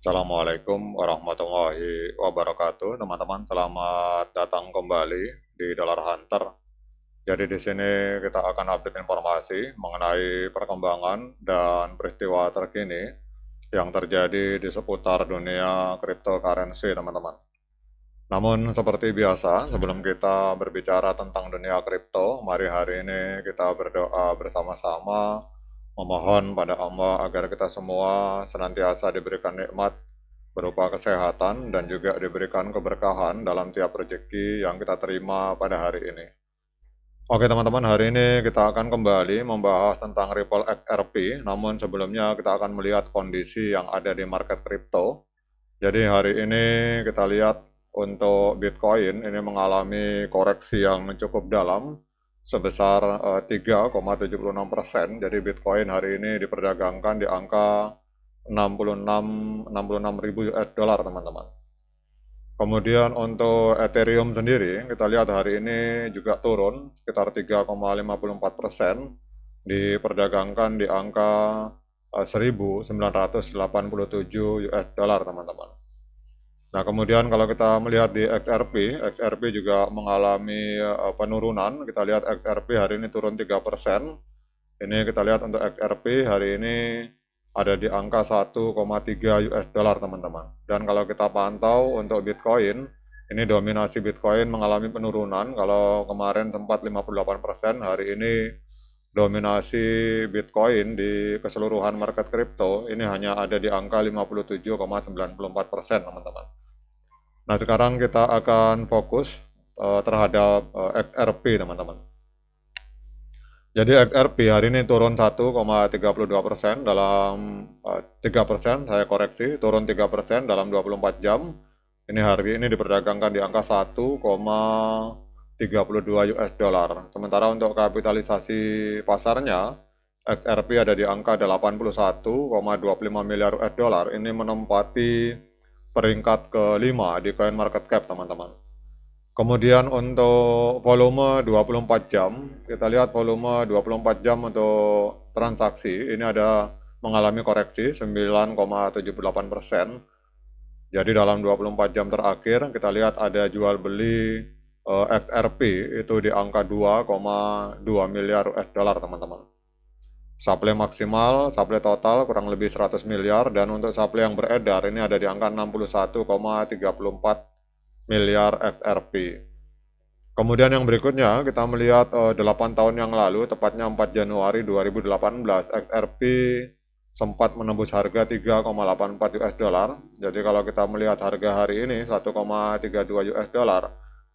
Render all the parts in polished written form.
Assalamualaikum warahmatullahi wabarakatuh, teman-teman. Selamat datang kembali di Dollar Hunter. Jadi di sini kita akan update informasi mengenai perkembangan dan peristiwa terkini yang terjadi di seputar dunia cryptocurrency, teman-teman. Namun seperti biasa, sebelum kita berbicara tentang dunia kripto, mari hari ini kita berdoa bersama-sama, memohon pada Allah agar kita semua senantiasa diberikan nikmat berupa kesehatan dan juga diberikan keberkahan dalam tiap rezeki yang kita terima pada hari ini. Oke teman-teman, hari ini kita akan kembali membahas tentang Ripple XRP, namun sebelumnya kita akan melihat kondisi yang ada di market kripto. Jadi hari ini kita lihat untuk Bitcoin ini mengalami koreksi yang cukup dalam sebesar 3,76%. Jadi Bitcoin hari ini diperdagangkan di angka 66 ribu US dollar, teman-teman. Kemudian untuk Ethereum sendiri kita lihat hari ini juga turun sekitar 3,54%, diperdagangkan di angka 1.987 US dollar, teman-teman. Nah, kemudian kalau kita melihat di XRP juga mengalami penurunan. Kita lihat XRP hari ini turun 3%. Ini kita lihat untuk XRP hari ini ada di angka 1,3 US dollar, teman-teman. Dan kalau kita pantau untuk Bitcoin, ini dominasi Bitcoin mengalami penurunan. Kalau kemarin sempat 58%, hari ini dominasi Bitcoin di keseluruhan market kripto ini hanya ada di angka 57,94%, teman-teman. Nah, sekarang kita akan fokus terhadap XRP, teman-teman. Jadi XRP hari ini turun 1,32% dalam 3%, saya koreksi, turun 3% dalam 24 jam. Ini hari ini diperdagangkan di angka 1,32 US dollar. Sementara untuk kapitalisasi pasarnya, XRP ada di angka 81,25 miliar US dollar. Ini menempati peringkat kelima di coin market cap, teman-teman. Kemudian untuk volume 24 jam, kita lihat volume 24 jam untuk transaksi, ini ada mengalami koreksi 9,78%. Jadi dalam 24 jam terakhir, kita lihat ada jual beli XRP itu di angka 2,2 miliar US dollar, teman-teman. Supply maksimal, supply total kurang lebih 100 miliar, dan untuk supply yang beredar ini ada di angka 61,34 miliar XRP. Kemudian yang berikutnya kita melihat 8 tahun yang lalu, tepatnya 4 Januari 2018, XRP sempat menembus harga 3,84 US dollar. Jadi kalau kita melihat harga hari ini 1,32 US dollar,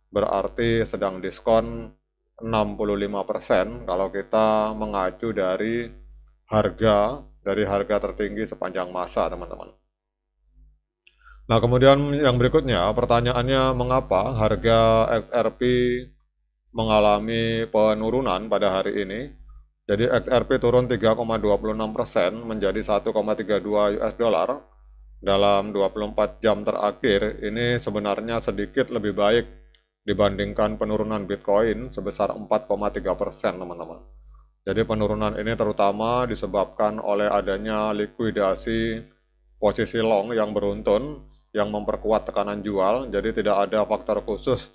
berarti sedang diskon 65% kalau kita mengacu dari harga tertinggi sepanjang masa, teman-teman. Nah, kemudian yang berikutnya pertanyaannya, mengapa harga XRP mengalami penurunan pada hari ini? Jadi XRP turun 3,26% menjadi 1,32 US dollar dalam 24 jam terakhir. Ini sebenarnya sedikit lebih baik dibandingkan penurunan Bitcoin sebesar 4,3%, teman-teman. Jadi penurunan ini terutama disebabkan oleh adanya likuidasi posisi long yang beruntun yang memperkuat tekanan jual. Jadi tidak ada faktor khusus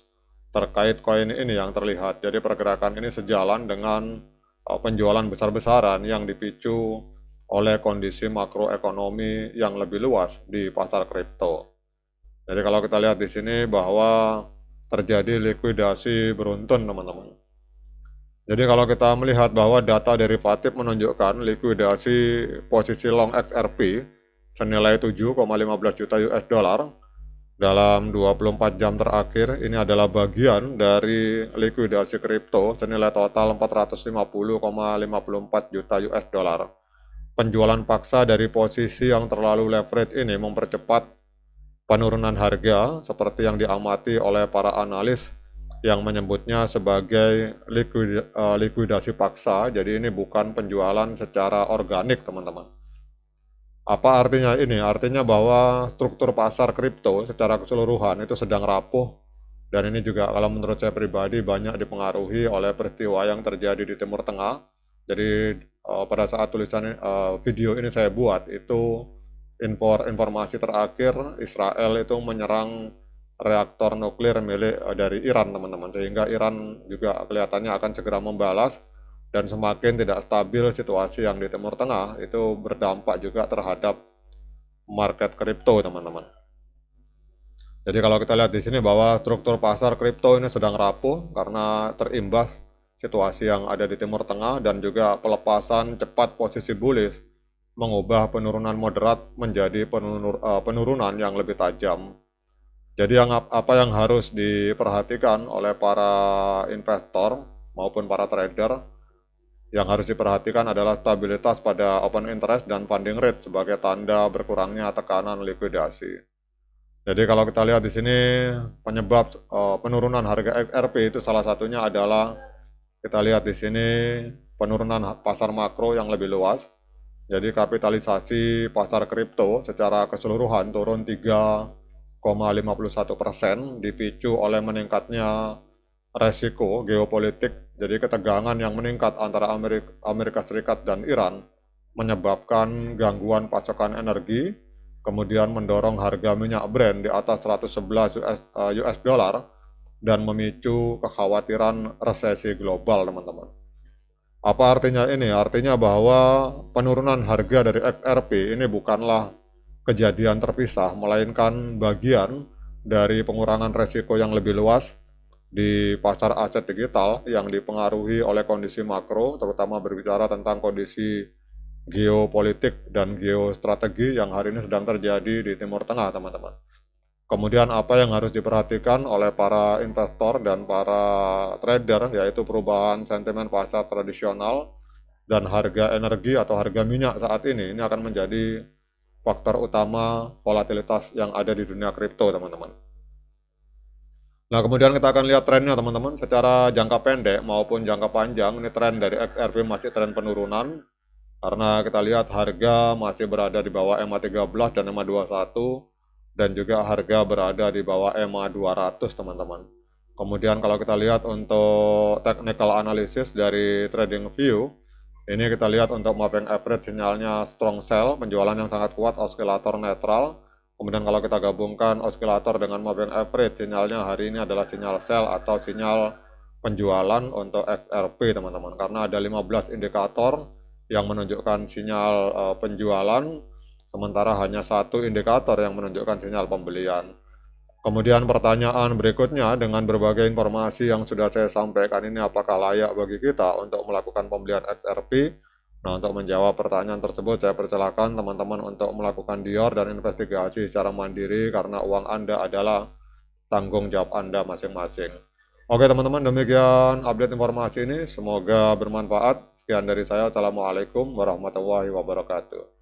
terkait koin ini yang terlihat. Jadi pergerakan ini sejalan dengan penjualan besar-besaran yang dipicu oleh kondisi makroekonomi yang lebih luas di pasar kripto. Jadi kalau kita lihat di sini bahwa terjadi likuidasi beruntun, teman-teman. Jadi kalau kita melihat bahwa data derivatif menunjukkan likuidasi posisi long XRP senilai 7,15 juta US dollar dalam 24 jam terakhir, ini adalah bagian dari likuidasi kripto senilai total 450,54 juta US dollar. Penjualan paksa dari posisi yang terlalu leverage ini mempercepat penurunan harga seperti yang diamati oleh para analis yang menyebutnya sebagai likuidasi paksa. Jadi ini bukan penjualan secara organik, teman-teman. Apa artinya ini? Artinya bahwa struktur pasar kripto secara keseluruhan itu sedang rapuh, dan ini juga kalau menurut saya pribadi banyak dipengaruhi oleh peristiwa yang terjadi di Timur Tengah. Jadi pada saat tulisan video ini saya buat itu informasi terakhir, Israel itu menyerang reaktor nuklir milik dari Iran, teman-teman. Sehingga Iran juga kelihatannya akan segera membalas, dan semakin tidak stabil situasi yang di Timur Tengah, itu berdampak juga terhadap market kripto, teman-teman. Jadi kalau kita lihat di sini bahwa struktur pasar kripto ini sedang rapuh karena terimbas situasi yang ada di Timur Tengah, dan juga pelepasan cepat posisi bullish mengubah penurunan moderat menjadi penurunan yang lebih tajam. Jadi apa yang harus diperhatikan oleh para investor maupun para trader, yang harus diperhatikan adalah stabilitas pada open interest dan funding rate sebagai tanda berkurangnya tekanan likuidasi. Jadi kalau kita lihat di sini penyebab penurunan harga XRP itu salah satunya adalah kita lihat di sini penurunan pasar makro yang lebih luas. Jadi kapitalisasi pasar kripto secara keseluruhan turun 3,51%, dipicu oleh meningkatnya resiko geopolitik. Jadi ketegangan yang meningkat antara Amerika Serikat dan Iran menyebabkan gangguan pasokan energi, kemudian mendorong harga minyak Brent di atas 111 US dollar dan memicu kekhawatiran resesi global, teman-teman. Apa artinya ini? Artinya bahwa penurunan harga dari XRP ini bukanlah kejadian terpisah, melainkan bagian dari pengurangan resiko yang lebih luas di pasar aset digital yang dipengaruhi oleh kondisi makro, terutama berbicara tentang kondisi geopolitik dan geostrategi yang hari ini sedang terjadi di Timur Tengah, teman-teman. Kemudian apa yang harus diperhatikan oleh para investor dan para trader, yaitu perubahan sentimen pasar tradisional dan harga energi atau harga minyak saat ini akan menjadi faktor utama volatilitas yang ada di dunia kripto, teman-teman. Nah, kemudian kita akan lihat trennya, teman-teman. Secara jangka pendek maupun jangka panjang, ini tren dari XRP masih tren penurunan, karena kita lihat harga masih berada di bawah EMA 13 dan EMA 21, dan juga harga berada di bawah EMA 200, teman-teman. Kemudian kalau kita lihat untuk technical analysis dari TradingView, ini kita lihat untuk moving average sinyalnya strong sell, penjualan yang sangat kuat, osilator netral. Kemudian kalau kita gabungkan osilator dengan moving average, sinyalnya hari ini adalah sinyal sell atau sinyal penjualan untuk XRP, teman-teman. Karena ada 15 indikator yang menunjukkan sinyal penjualan, sementara hanya satu indikator yang menunjukkan sinyal pembelian. Kemudian pertanyaan berikutnya, dengan berbagai informasi yang sudah saya sampaikan ini, apakah layak bagi kita untuk melakukan pembelian XRP? Nah, untuk menjawab pertanyaan tersebut, saya persilakan teman-teman untuk melakukan dior dan investigasi secara mandiri, karena uang Anda adalah tanggung jawab Anda masing-masing. Oke teman-teman, demikian update informasi ini, semoga bermanfaat. Sekian dari saya, Assalamualaikum warahmatullahi wabarakatuh.